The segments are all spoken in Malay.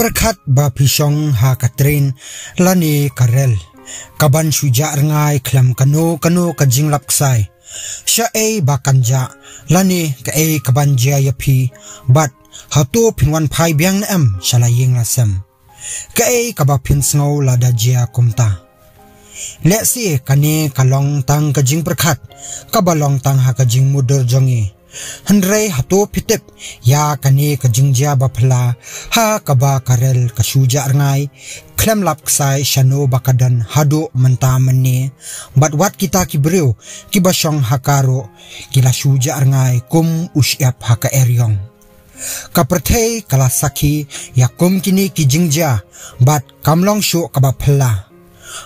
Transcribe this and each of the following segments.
Perkhat ba pisong ha katrin lani karel kaban suja ngai klam kanu ka jinglap sai sha e ba kanja lani ka e kaban jia yapi but hatu pinwan phai biang am shalaying lasam ka e kaba pin sngo lada jia kumta le si kani kalong tang ka jing perkhat kabalong tang ha ka jing mudur jongi Hendrai hatu pitip ya kani ka jingjia bapla ha kaba karel ka suja ngai klem lap sai shano bakadan hadu menta meni but wat kita kibriu kibashong hakaro kila suja ngai kum usyap haka eryong ka perthei kala sakhi ya kum kini ki jingjia but kamlong shu kaba phla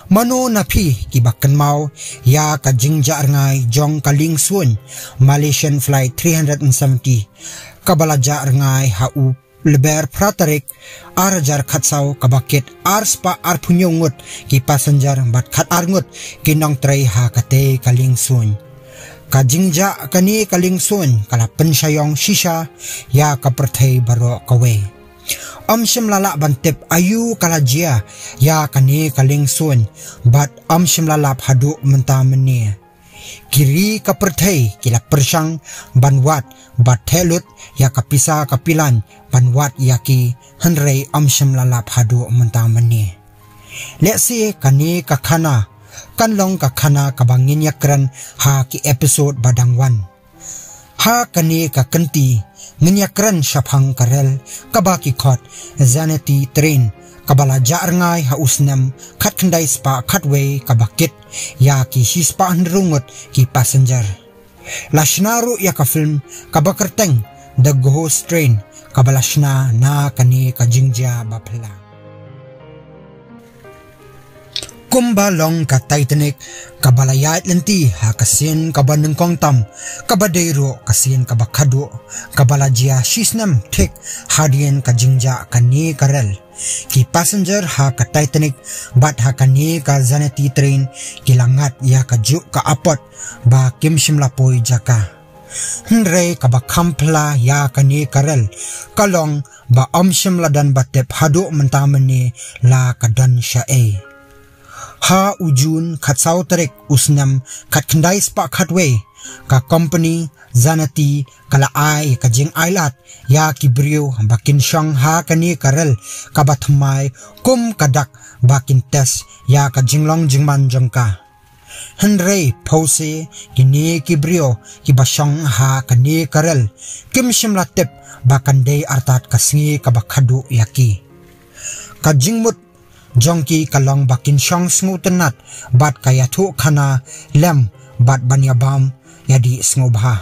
Mano napi kibakan mau ya ka jingja ngai jong kaling sun Malaysian flight 370 kabalaja ngai hau leber pratarik arjar khatsau kabakit arspa arpunyongut ki passenger bat khat arngut kinong tray ha kate kaling sun ka jingja kani kaling sun kala pensyayong shisha ya ka perthei baro kawe Shim lala bantip ayu kalajia ya kani kaling sun bat shim lalap hadu menta meni kiri kaperthei kila persang banwat bat thelut ya kapisa kapilan banwat yaki henrei shim lalap hadu menta meni lesi kani kakhana kanlong kakhana kabangin yakran ha ki episode badangwan ha kani kakanti Nginyakran syapang karel kabaki khot zaneti train kabala jar ngai hausnam khat khandai spa khatway kabakit ya ki hispa handrungut ki passenger lashnaru ya ka film kabakerteng the ghost train kabalashna na kani ka jingja bapla Kumba long ka Titanic kabalayat lenti ha kasin kabaneng kong tam kabadero kasin kabakado kabalajia shisnam thik hadien ka jingja kani karel ki passenger ha ka Titanic bat ha kani ka zaneti train kilangat ya ka ju ka apot ba kimshimla poi jaka Hendrai kabakampla ya kani karel kalong ba shimla dan batep hadu mentamani la kadan syae Ha ujun khatsau tarik usnam khat khandai spa khatway ka company zanati kala ai ka jing ailat ya kibriu bakin shang ha kani karel ka bathmai kum kadak bakin tes ya ka jinglong jingman jangka Hendrai pose kini kibriu ki bashang ha kani karel kim shimla tep bakandei artat kasngi ka bakhadu yaki ka jingmut Jongki kalong bakin shong smutenat bat kaya thu khana lem bat banyabam yadi snobha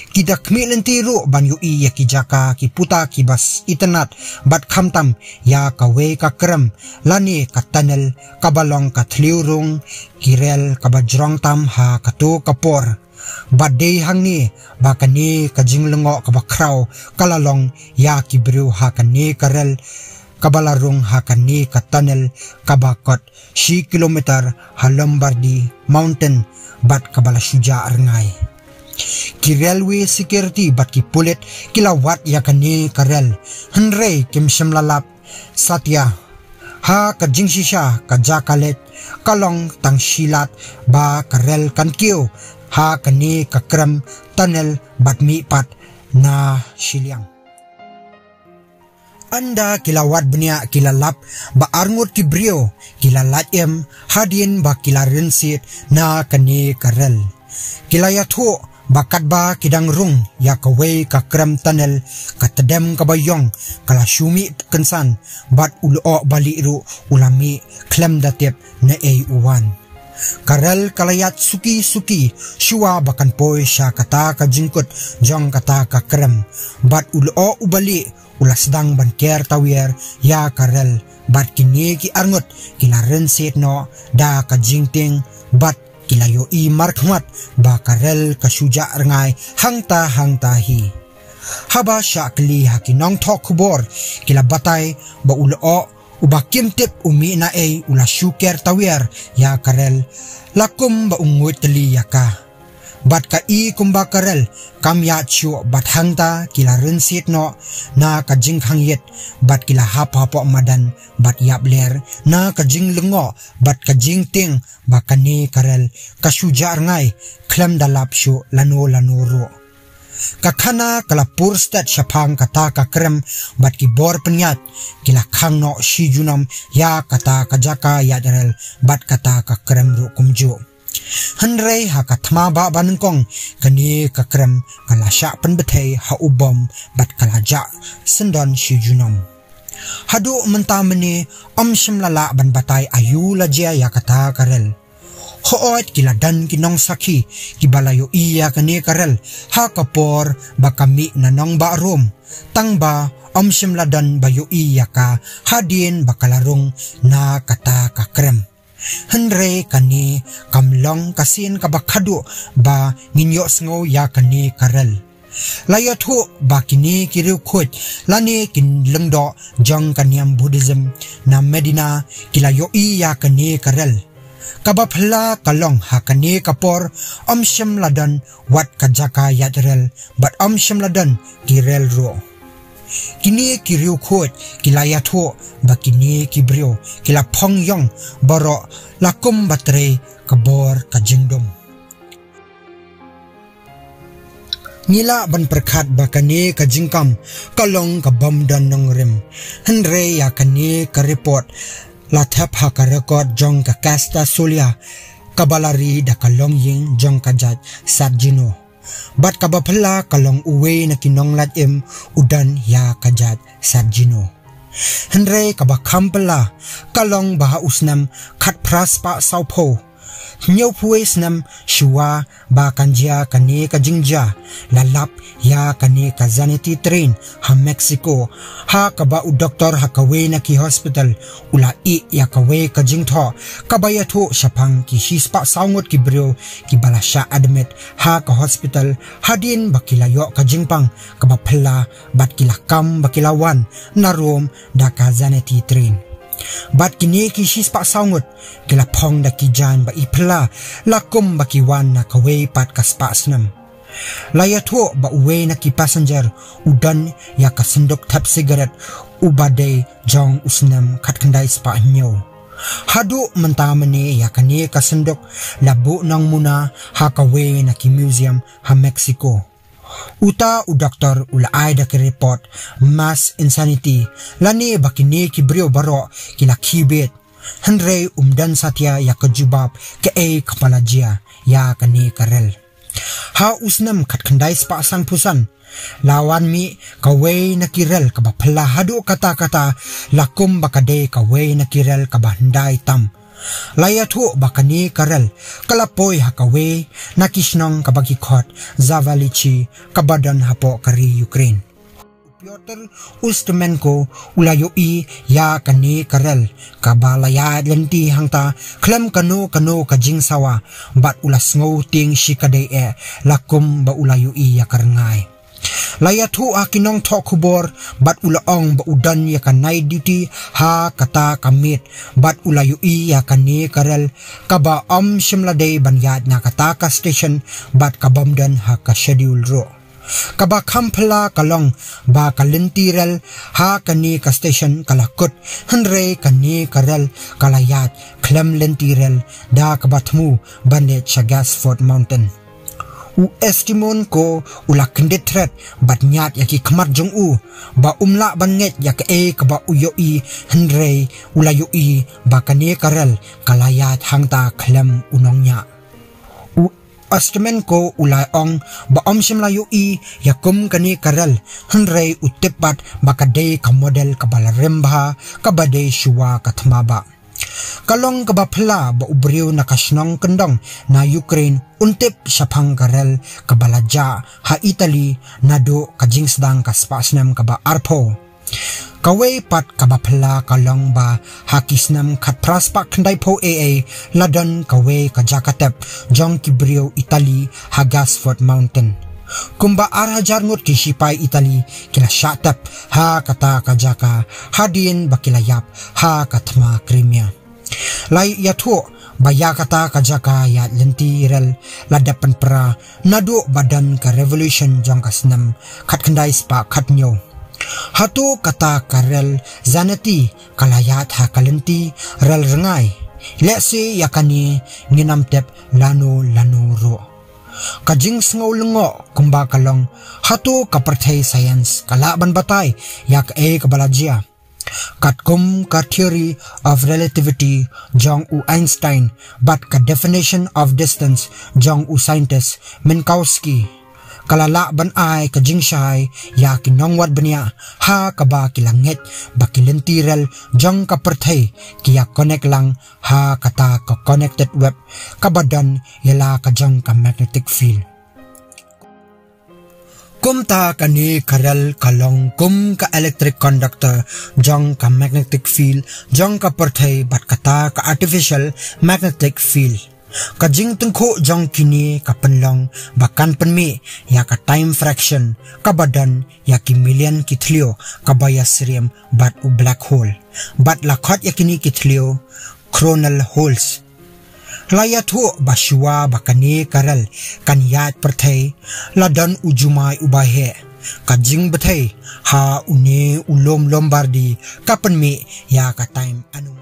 kita kmilenti ru banyu I yaki jaka ki puta ki bas itenat bat khamtam ya kawe ka kram lani ka tunnel kabalong ka thliurung kirel ka bajrong tam ha katu kapor badei hangni bakani ka jinglengo ka bakraw kalalong ya ki bru ha kani karel kabalarung hakani ka tunnel kabakot 10 kilometer Halombardi mountain bat kabala suja arngai ki railway security bat ki pulit kilawat yakani karel Hendrai kim shimlalap satya ha ka jingshisha ka jakalet kalong tang shilat ba karel kankyo ha kani ka kram tunnel bat mi pat na shiliang Anda kilawat benia kilalap ba arngut kibrio kilalat em hadin ba kilarensit na kani karel kilayathu bakat ba kidang rung ya kawe ka kram tunnel ka tedem ka bayong kala syumi kensan bat ulo bali ru ulami klem datep na ei uwan karel kalayat suki syua bakan poi sya kata ka jingkut jong kata ka kram bat ulo ubali ulas dang ban ker tawier ya karel bat kini ki arngut kilaren set no da ka jingting bat kilayo I markhmat ba karel ka suja ngai hangta hi haba syakli hakinong thok khubor kila batai ba ulo ubakim tip umi na ula syuker tawier ya karel lakum ba ungut teli yaka bat ka I kumba karel kam ya chu bat hangta kila rensit no na ka jing khang yet bat kila hap hapo madan bat yap ler na ka jing lengo bat ka jing ting bakani karel ka shujar ngai klam dalap shu lano ro kakhana kala pur stat shapang kata ka krem bat ki bor penyat kila khang no shijunam ya kata ka jaka ya darel bat kata ka krem ru kumju Henry haka thma ba banengkong kani ka krem kala sha penbethei ha ubom bat kala ja sendon shijunam hadu mentamani shimlala ban batai ayu la jia ya kata karel hoot kila dan kinong saki kibalayo iya kani karel ha kapor bakami nanong ba rom tangba shimladan bayo iya ka hadin bakalarung na kata ka krem Henry kani kamlong kasin kabakhadu ba nginyo sngo ya kani karel layathu bakini kiriu khut lani kin lengdo jong kaniam Buddhism na Medina kilayo iya kani karel kabapla kalong hakani kapor shim ladan wat kajaka yadrel but shim ladan kirel ro kini kiriu khut kilayathu bakini kibrio kila phong yong boro lakum batre kabor kajingdom Nila ban perkhat bakani kajingkam kalong kabam dan nongrim Henry ya kani ka report lathap ha ka record jong ka kasta solia kabalari da kalong ying jong kajat sarjino bat kabaphala kalong uwe na kinong latim udan ya kajat sarjino Henry kabakhampala kalong baha usnam khat praspa saupo Nyau puis nam shua ba kanjia kani ka jingja lalap ya kani ka zaneti train ha Mexico ha kaba u doktor ha kawe na ki hospital ula I ya kawe ka jingtho kabaya thu shapang ki hispa saungot ki brio ki balasha admit ha ka hospital hadin bakilayo ka jingpang kaba phela bat kilakam bakilawan narom da ka zaneti train bat kini kishis pa saungut kila pong da kijan ba ipla lakum ba kiwan na kawe pat kaspa snam layatho ba uwe na ki passenger udan ya kasendok tap cigarette ubade jong usnam khatkandai spa nyo hadu mentamani ya kani kasendok labu nang muna ha kawe na ki museum ha Mexico Uta u doktor ula aida ke report mass insanity lani bakini kibrio baro kila kibet Henry umdan satya ya kejubab ke kepala jia ya kani karel ha usnam khatkandai spa sang pusan lawan mi kawe na kirel kabaphala hadu kata-kata lakum bakade kawe na kirel kabandai tam layathu bakani karel kalapoy hakawe nakisnong kabagi khot zavalichi kabadan hapo kari Ukraine Piotr Ustmenko ulayo I ya kani karel kabalaya lenti hangta klam kano kajing sawa bat ulas ngo ting shikade lakum ba ulayo I ya karngai layathu akinong thokubor bat ulaong ba udan ya kanai duty ha kata kamit bat ulayo I ya kani karel kaba shimlade banyad na kata ka station bat kabamdan ha ka schedule ro kaba kampla kalong ba kalentirel ha kani ka station kalakut Henry kani karel kalayat klem lentirel da kabatmu bandet Chagasford Mountain u estimon ko ula kendetret bat nyat yaki kemar jong u ba umla banget yak kaba uyo I Henry ula yo I ba kani karel kalayat hangta klem unongnya u estimen ko ula ong ba shimla yo I yakum kani karel Henry utepat bakade ka model kabala remba kabade shuwa kathmaba kalong kabapla ba ubriw na kasnong kendong na Ukraine untip sapang karel kabalaja ha Italy nado kajingsdang kaspasnam kaba arpo kawe pat kabapla kalong ba hakisnam khatraspa khandai po ladan kawe kajakatep jong kibriw Italy ha Gasford Mountain kumba arhajar ngut kisipai Italy kila shatap ha kata kajaka hadin bakilayap ha katma Crimea lai yathu Baya kata kajaka ya lenti rel ladapan pra nadu badan ka revolution jang kasnam kat kendai spa kat nyo. Hatu kata karel zanati kalayat ha kalenti rel rengai. Lesi yakani nginam tep lanu ro. Kajing sengau lengo kumba kalong hatu kapertai science kalaban batay yak kabalajia. Katkum ka theory of relativity jong u Einstein but ka definition of distance jong u scientist Minkowski. Kalala ban ay kajing syay ya kinongwat banya ha kaba kilangit bakilentiral jong kapertay kiya connect lang ha kata ka connected web kabadan yala kajang ka magnetic field. Kum ta kani karel kalong kum ka electric conductor jong ka magnetic field jong ka perthai bat kata ka artificial magnetic field. Kajing tengko jong kini ka penlong bakan penmi ya ka time fraction ka badan ya ki million kitlio ka bayasriam bat u black hole bat lakhat ya kini kitlio coronal holes. Layat ho baswa bakani karal kan yat perthai ladan ujumai ubahe kajing bethai ha une ulom lombardi kapan me ya ka time anu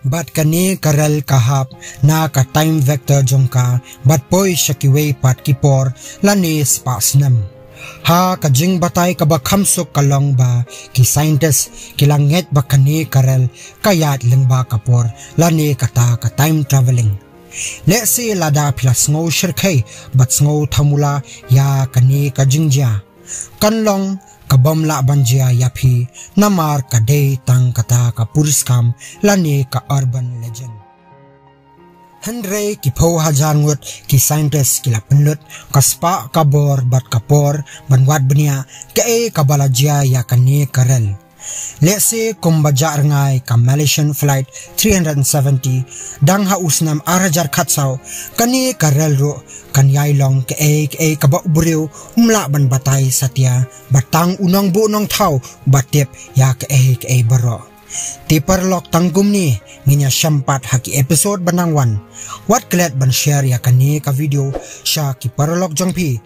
bat kani karal kahap na ka time vector jongka bat poi shakiway pat kipor lani spasnam ha kajing batay ka bakhamsok kalong ba ki scientist kilanget bakani karal kayat leng ba kapor lani kata ka time traveling. Let's say lada plus ngo shirkay bat ngo thamula ya kani kajingja kanlong kabam la banjia yapi namar kadei tang kata ka puriskam lani ka urban legend. Henry ki pau hajar ngut ki scientist kila penlut kaspa kabor bat kapor banwat benia ke kabalajia ya kani karel. Let's say kumbaja ngai ka Malaysian flight 370 dang ha usnam arajar khatsau kani karel ro kan yai long ke kaba buriu umla ban batay satya batang unang bu nong thau batep ya ke baro. Tipar lok tanggum ni nginya syampat haki episode banangwan wat kelet ban share ya kani ka video sya ki parlok jongpi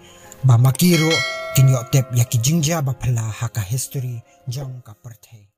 ba makiro kinyo tep ya ki jingja ba phala haka history jong ka perthai.